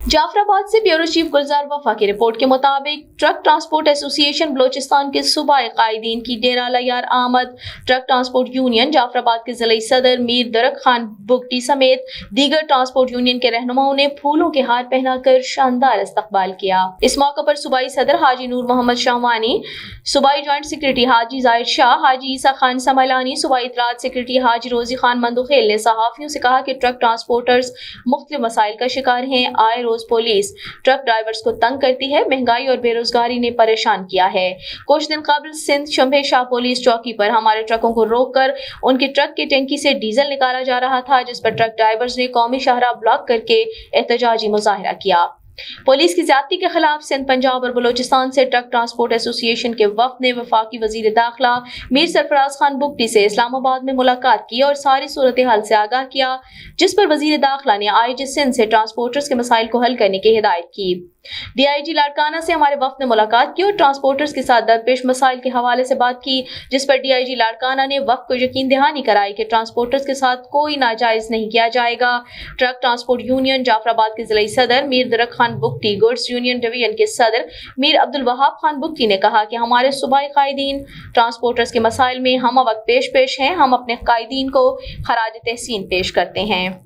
जाफराबाद से bureau chief गुलजार वफा की रिपोर्ट के मुताबिक ट्रक ट्रांसपोर्ट एसोसिएशन बलोचिस्तान के सूबाई कायदीन की डेरा लयार आमद ट्रक ट्रांसपोर्ट यूनियन जाफराबाद के जिला सदर मीर दरक खान बुगटी समेत दीगर ट्रांसपोर्ट यूनियन के रहनुमाओं ने फूलों के हार पहनाकर शानदार इस्तकबाल किया। इस मौके पर सूबाई सदर हाजी नूर मोहम्मद शाहवानी, सूबाई जॉइंट सेक्रेटरी हाजी जाहिर शाह, हाजी ईसा खान समलानी, सूबाई इतलात सेक्रेटरी हाजी रोजी खान मंदुखेल ने सहाफियों से कहा कि ट्रक ट्रांसपोर्टर्स मुख्तलिफ मसाइल का शिकार हैं। आए रोज पुलिस ट्रक ड्राइवर्स को तंग करती है। महंगाई और बेरोजगारी ने परेशान किया है। कुछ दिन कबल सिंध शंभे शाह पुलिस चौकी पर हमारे ट्रकों को रोककर उनके ट्रक की टंकी से डीजल निकाला जा रहा था, जिस पर ट्रक ड्राइवर्स ने कौमी शाहराह ब्लॉक करके एहतजाजी मुजाहिरा किया। पुलिस की ज्यादती के खिलाफ सिंध, पंजाब और बलोचिस्तान से ट्रक ट्रांसपोर्ट एसोसिएशन के वफ्द ने वफाकी वजीर दाखिला मीर सरफराज खान बुगटी से इस्लामाबाद में मुलाकात की और सारी सूरत हाल से आगाह किया, जिस पर वजीर दाखिला ने आईजी सिंध से ट्रांसपोर्टर्स के मसाइल को हल करने की हिदायत की। डीआईजी लाड़काना से हमारे वफ्द ने मुलाकात की और ट्रांसपोर्टर्स के साथ दरपेश मसाइल के हवाले से बात की, जिस पर डीआईजी लाड़काना ने वफ्द को यकीन दहानी कराई कि ट्रांसपोर्टर्स के साथ कोई नाजायज नहीं किया जाएगा। ट्रक ट्रांसपोर्ट यूनियन जाफराबाद के जिला सदर मीर दरक Khan Bugti, goods union division के सदर मीर अब्दुल वहाब खान बुगटी ने कहा कि हमारे सूबाई कायदीन ट्रांसपोर्टर्स के मसाइल में हम वक्त पेश हैं। हम अपने कायदीन को खराज तहसीन पेश करते हैं।